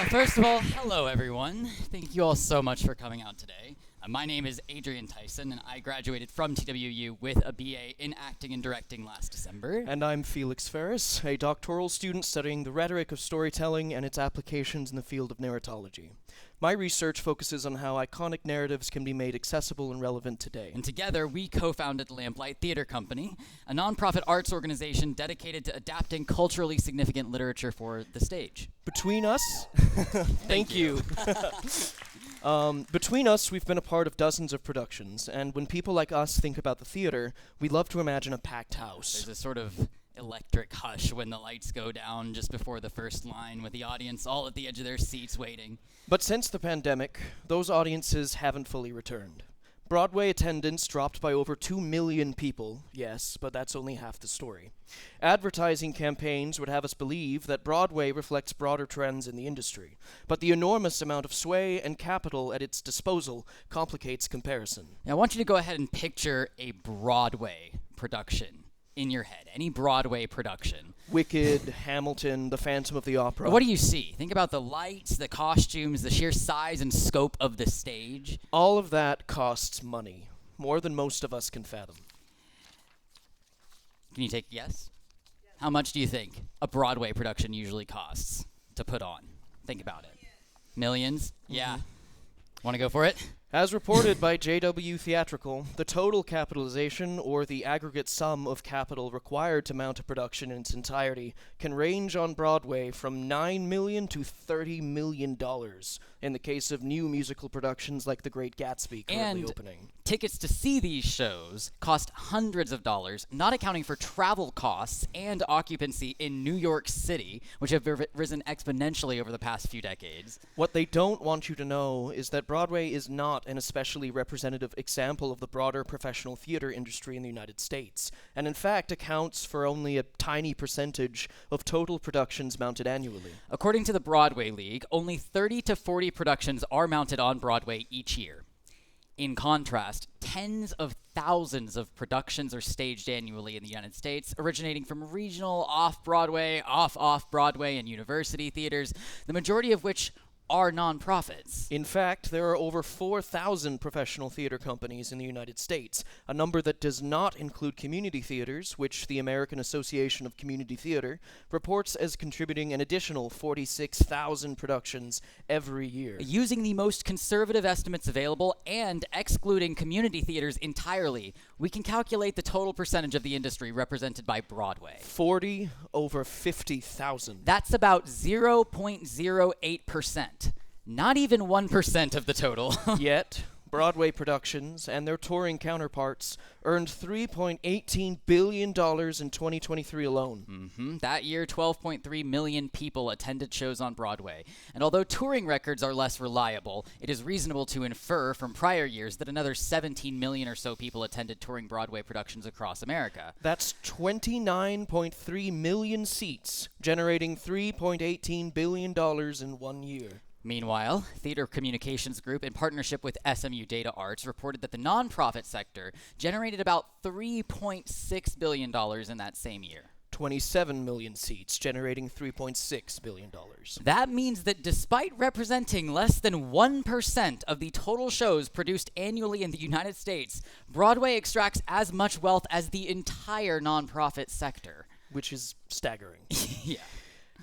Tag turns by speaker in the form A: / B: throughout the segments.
A: First of all, hello everyone. Thank you all so much for coming out today. My name is Adrian Tyson, and I graduated from TWU with a BA in acting and directing last December.
B: And I'm Felix Ferris, a doctoral student studying the rhetoric of storytelling and its applications in the field of narratology. My research focuses on how iconic narratives can be made accessible and relevant today.
A: And together, we co-founded Lamplight Theater Company, a nonprofit arts organization dedicated to adapting culturally significant literature for the stage.
B: Between us, thank you. Between us, we've been a part of dozens of productions, and when people like us think about the theater, we love to imagine a packed house.
A: There's a sort of electric hush when the lights go down just before the first line, with the audience all at the edge of their seats waiting.
B: But since the pandemic, those audiences haven't fully returned. Broadway attendance dropped by over 2 million people, yes, but that's only half the story. Advertising campaigns would have us believe that Broadway reflects broader trends in the industry, but the enormous amount of sway and capital at its disposal complicates comparison.
A: Now, I want you to go ahead and picture a Broadway production in your head, any Broadway production.
B: Wicked, Hamilton, The Phantom of the Opera.
A: What do you see? Think about the lights, the costumes, the sheer size and scope of the stage.
B: All of that costs money, more than most of us can fathom.
A: Can you take a guess? How much do you think a Broadway production usually costs to put on? Think about it. Millions? Yeah. Want to go for it?
B: As reported by JW Theatrical, the total capitalization, or the aggregate sum of capital required to mount a production in its entirety, can range on Broadway from $9 million to $30 million in the case of new musical productions like The Great Gatsby currently
A: And
B: opening.
A: tickets to see these shows cost hundreds of dollars, not accounting for travel costs and occupancy in New York City, which have risen exponentially over the past few decades.
B: What they don't want you to know is that Broadway is not an especially representative example of the broader professional theater industry in the United States, and in fact accounts for only a tiny percentage of total productions mounted annually.
A: According to the Broadway League, only 30 to 40 productions are mounted on Broadway each year. In contrast, tens of thousands of productions are staged annually in the United States, originating from regional, off-Broadway, off-Broadway, and university theaters, the majority of which are nonprofits.
B: In fact, there are over 4,000 professional theater companies in the United States, a number that does not include community theaters, which the American Association of Community Theater reports as contributing an additional 46,000 productions every year.
A: Using the most conservative estimates available and excluding community theaters entirely, we can calculate the total percentage of the industry represented by Broadway.
B: 40 over 50,000.
A: That's about 0.08%. Not even 1% of the total.
B: Yet, Broadway productions and their touring counterparts earned $3.18 billion in 2023 alone.
A: That year, 12.3 million people attended shows on Broadway. And although touring records are less reliable, it is reasonable to infer from prior years that another 17 million or so people attended touring Broadway productions across America.
B: That's 29.3 million seats, generating $3.18 billion in 1 year.
A: Meanwhile, Theater Communications Group, in partnership with SMU Data Arts, reported that the nonprofit sector generated about $3.6 billion in that same year.
B: 27 million seats, generating $3.6 billion.
A: That means that despite representing less than 1% of the total shows produced annually in the United States, Broadway extracts as much wealth as the entire nonprofit sector.
B: Which is staggering.
A: Yeah.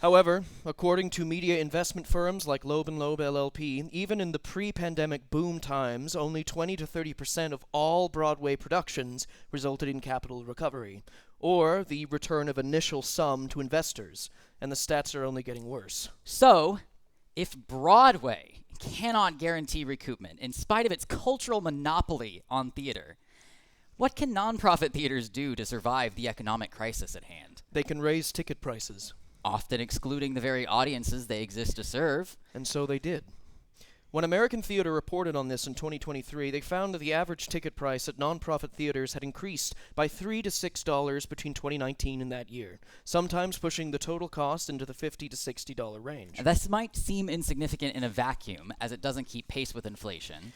B: However, according to media investment firms like Loeb & Loeb LLP, even in the pre-pandemic boom times, only 20 to 30% of all Broadway productions resulted in capital recovery, or the return of initial sum to investors, and the stats are only getting worse.
A: So, if Broadway cannot guarantee recoupment in spite of its cultural monopoly on theater, what can nonprofit theaters do to survive the economic crisis at hand?
B: They can raise ticket prices.
A: Often excluding the very audiences they exist to serve.
B: And so they did. When American Theater reported on this in 2023, they found that the average ticket price at nonprofit theaters had increased by $3 to $6 between 2019 and that year, sometimes pushing the total cost into the $50 to $60 range.
A: This might seem insignificant in a vacuum, as it doesn't keep pace with inflation.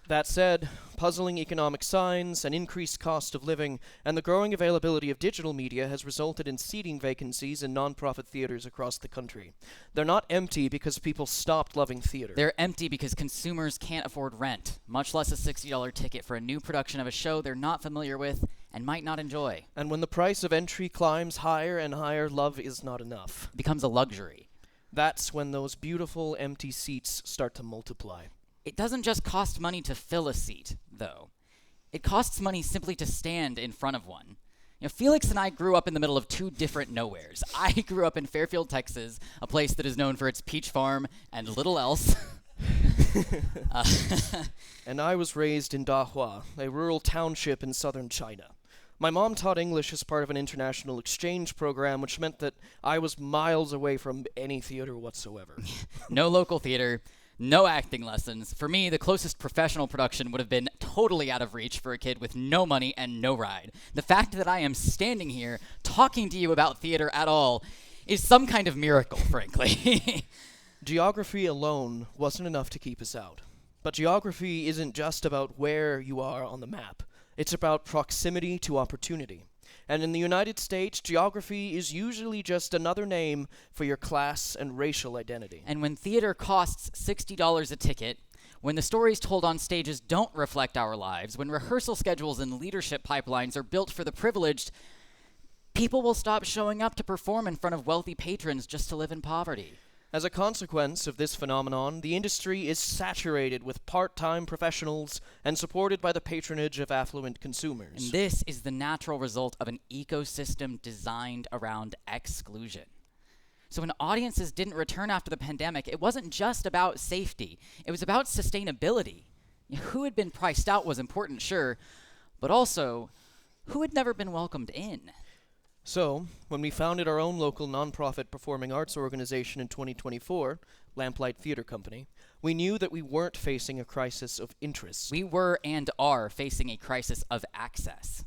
B: That said, puzzling economic signs, an increased cost of living, and the growing availability of digital media has resulted in seating vacancies in nonprofit theaters across the country. They're not empty because people stopped loving theater.
A: They're empty because consumers can't afford rent, much less a $60 ticket for a new production of a show they're not familiar with and might not enjoy.
B: And when the price of entry climbs higher and higher, love is not enough.
A: It becomes a luxury.
B: That's when those beautiful empty seats start to multiply.
A: It doesn't just cost money to fill a seat, though. It costs money simply to stand in front of one. Felix and I grew up in the middle of two different nowheres. I grew up in Fairfield, Texas, a place that is known for its peach farm and little else.
B: And I was raised in Dahua, a rural township in southern China. My mom taught English as part of an international exchange program, which meant that I was miles away from any theater whatsoever.
A: No local theater. No acting lessons. For me, the closest professional production would have been totally out of reach for a kid with no money and no ride. The fact that I am standing here talking to you about theater at all is some kind of miracle, frankly.
B: Geography alone wasn't enough to keep us out. But geography isn't just about where you are on the map. It's about proximity to opportunity. And in the United States, geography is usually just another name for your class and racial identity.
A: And when theater costs $60 a ticket, when the stories told on stages don't reflect our lives, when rehearsal schedules and leadership pipelines are built for the privileged, people will stop showing up to perform in front of wealthy patrons just to live in poverty.
B: As a consequence of this phenomenon, the industry is saturated with part-time professionals and supported by the patronage of affluent consumers.
A: And this is the natural result of an ecosystem designed around exclusion. So when audiences didn't return after the pandemic, it wasn't just about safety. It was about sustainability. Who had been priced out was important, sure, but also who had never been welcomed in.
B: So, when we founded our own local nonprofit performing arts organization in 2024, Lamplight Theater Company, we knew that we weren't facing a crisis of interest.
A: We were and are facing a crisis of access.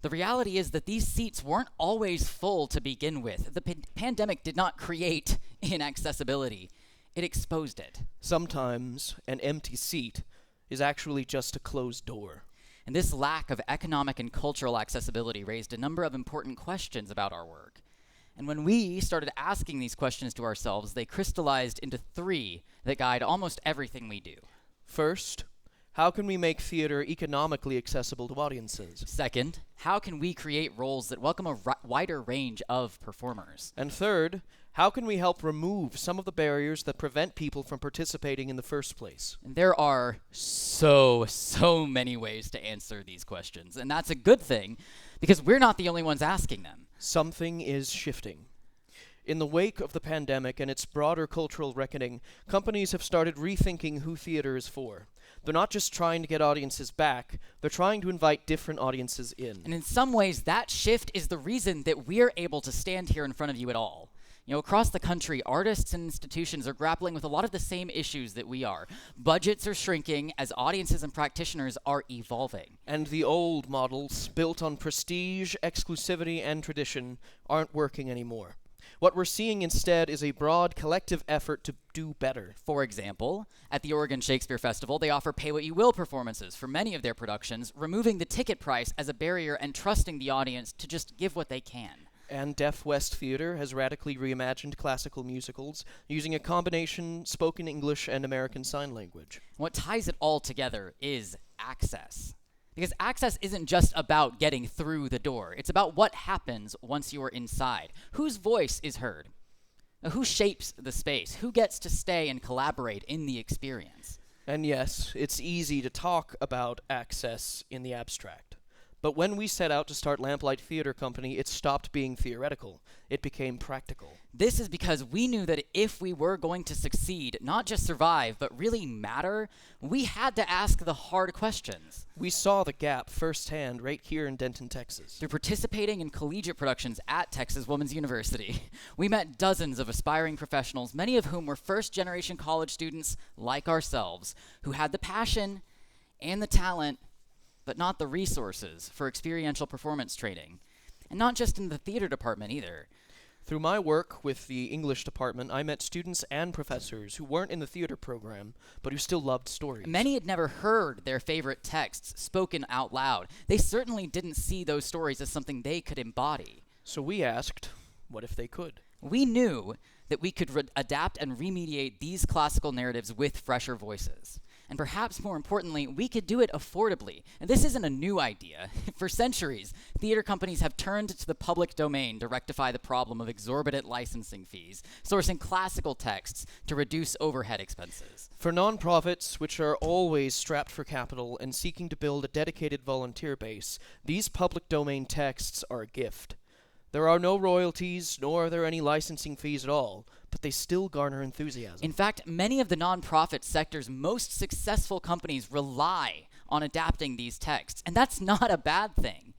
A: The reality is that these seats weren't always full to begin with. The pandemic did not create inaccessibility. It exposed it.
B: Sometimes an empty seat is actually just a closed door.
A: And this lack of economic and cultural accessibility raised a number of important questions about our work. And when we started asking these questions to ourselves, they crystallized into three that guide almost everything we do.
B: First, how can we make theater economically accessible to audiences?
A: Second, how can we create roles that welcome a wider range of performers?
B: And third, how can we help remove some of the barriers that prevent people from participating in the first place?
A: And there are so many ways to answer these questions, and that's a good thing because we're not the only ones asking them.
B: Something is shifting. In the wake of the pandemic and its broader cultural reckoning, companies have started rethinking who theater is for. They're not just trying to get audiences back, they're trying to invite different audiences in.
A: And in some ways, that shift is the reason that we're able to stand here in front of you at all. Across the country, artists and institutions are grappling with a lot of the same issues that we are. Budgets are shrinking as audiences and practitioners are evolving.
B: And the old models, built on prestige, exclusivity, and tradition, aren't working anymore. What we're seeing instead is a broad collective effort to do better.
A: For example, at the Oregon Shakespeare Festival, they offer pay-what-you-will performances for many of their productions, removing the ticket price as a barrier and trusting the audience to just give what they can.
B: And Deaf West Theater has radically reimagined classical musicals using a combination spoken English and American Sign Language.
A: What ties it all together is access. Because access isn't just about getting through the door. It's about what happens once you are inside. Whose voice is heard? Who shapes the space? Who gets to stay and collaborate in the experience?
B: And yes, it's easy to talk about access in the abstract. But when we set out to start Lamplight Theater Company, it stopped being theoretical. It became practical.
A: This is because we knew that if we were going to succeed, not just survive, but really matter, we had to ask the hard questions.
B: We saw the gap firsthand right here in Denton, Texas.
A: Through participating in collegiate productions at Texas Women's University, we met dozens of aspiring professionals, many of whom were first-generation college students like ourselves, who had the passion and the talent but not the resources for experiential performance training. And not just in the theater department either.
B: Through my work with the English department, I met students and professors who weren't in the theater program, but who still loved stories.
A: Many had never heard their favorite texts spoken out loud. They certainly didn't see those stories as something they could embody.
B: So we asked, what if they could?
A: We knew that we could adapt and remediate these classical narratives with fresher voices. And perhaps more importantly, we could do it affordably. And this isn't a new idea. For centuries, theater companies have turned to the public domain to rectify the problem of exorbitant licensing fees, sourcing classical texts to reduce overhead expenses.
B: For nonprofits, which are always strapped for capital and seeking to build a dedicated volunteer base, these public domain texts are a gift. There are no royalties, nor are there any licensing fees at all, but they still garner enthusiasm.
A: In fact, many of the nonprofit sector's most successful companies rely on adapting these texts, and that's not a bad thing.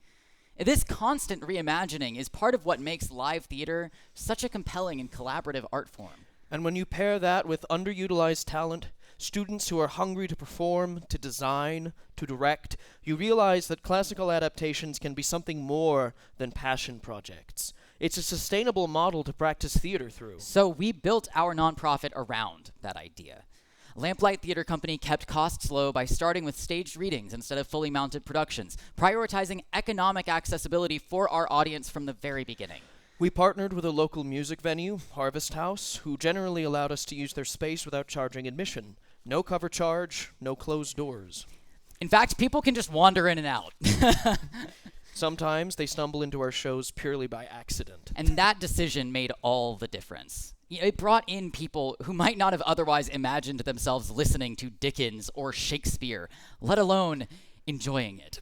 A: This constant reimagining is part of what makes live theater such a compelling and collaborative art form.
B: And when you pair that with underutilized talent, students who are hungry to perform, to design, to direct, you realize that classical adaptations can be something more than passion projects. It's a sustainable model to practice theater through.
A: So we built our nonprofit around that idea. Lamplight Theater Company kept costs low by starting with staged readings instead of fully mounted productions, prioritizing economic accessibility for our audience from the very beginning.
B: We partnered with a local music venue, Harvest House, who generally allowed us to use their space without charging admission. No cover charge, no closed doors.
A: In fact, people can just wander in and out.
B: Sometimes they stumble into our shows purely by accident.
A: And that decision made all the difference. It brought in people who might not have otherwise imagined themselves listening to Dickens or Shakespeare, let alone enjoying it.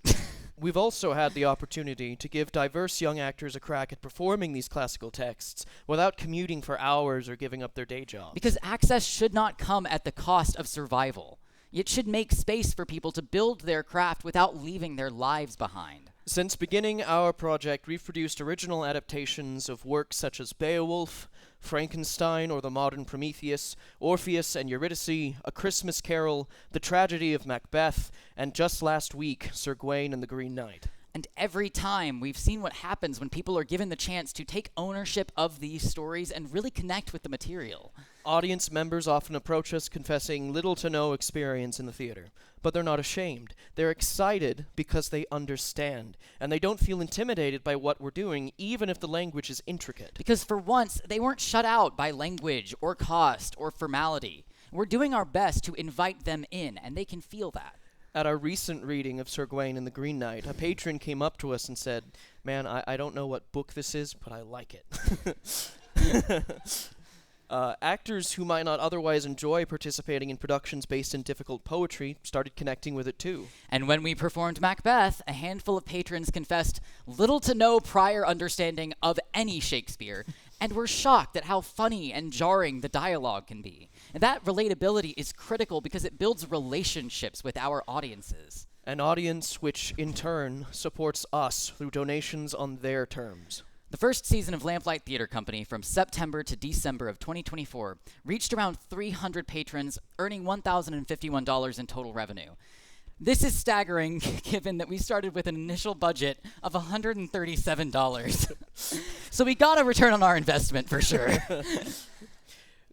B: We've also had the opportunity to give diverse young actors a crack at performing these classical texts without commuting for hours or giving up their day jobs.
A: Because access should not come at the cost of survival. It should make space for people to build their craft without leaving their lives behind.
B: Since beginning our project, we've produced original adaptations of works such as Beowulf, Frankenstein or the Modern Prometheus, Orpheus and Eurydice, A Christmas Carol, The Tragedy of Macbeth, and just last week, Sir Gawain and the Green Knight.
A: And every time we've seen what happens when people are given the chance to take ownership of these stories and really connect with the material.
B: Audience members often approach us confessing little to no experience in the theater, but they're not ashamed. They're excited because they understand, and they don't feel intimidated by what we're doing, even if the language is intricate.
A: Because for once, they weren't shut out by language or cost or formality. We're doing our best to invite them in, and they can feel that.
B: At our recent reading of Sir Gawain and the Green Knight, a patron came up to us and said, "Man, I don't know what book this is, but I like it." Actors who might not otherwise enjoy participating in productions based in difficult poetry started connecting with it too.
A: And when we performed Macbeth, a handful of patrons confessed little to no prior understanding of any Shakespeare, and were shocked at how funny and jarring the dialogue can be. And that relatability is critical because it builds relationships with our audiences.
B: An audience which, in turn, supports us through donations on their terms.
A: The first season of Lamplight Theater Company, from September to December of 2024, reached around 300 patrons, earning $1,051 in total revenue. This is staggering, given that we started with an initial budget of $137. So we got a return on our investment, for sure.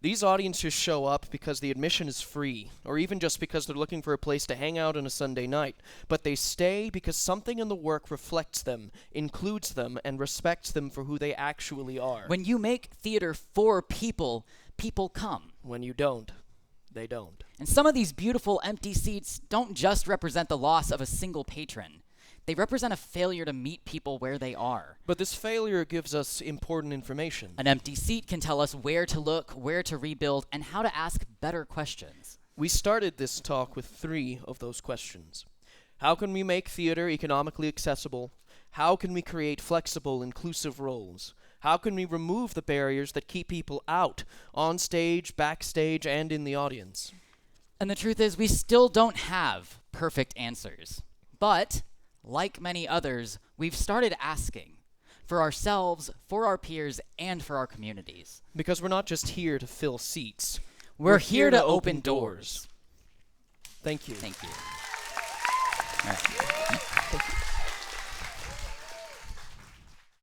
B: These audiences show up because the admission is free, or even just because they're looking for a place to hang out on a Sunday night. But they stay because something in the work reflects them, includes them, and respects them for who they actually are.
A: When you make theater for people, people come.
B: When you don't, they don't.
A: And some of these beautiful empty seats don't just represent the loss of a single patron. They represent a failure to meet people where they are.
B: But this failure gives us important information.
A: An empty seat can tell us where to look, where to rebuild, and how to ask better questions.
B: We started this talk with 3 of those questions. How can we make theater economically accessible? How can we create flexible, inclusive roles? How can we remove the barriers that keep people out, on stage, backstage, and in the audience?
A: And the truth is, we still don't have perfect answers. But like many others, we've started asking for ourselves, for our peers, and for our communities.
B: Because we're not just here to fill seats.
A: We're here to open doors.
B: Thank you.
A: Thank you. All right.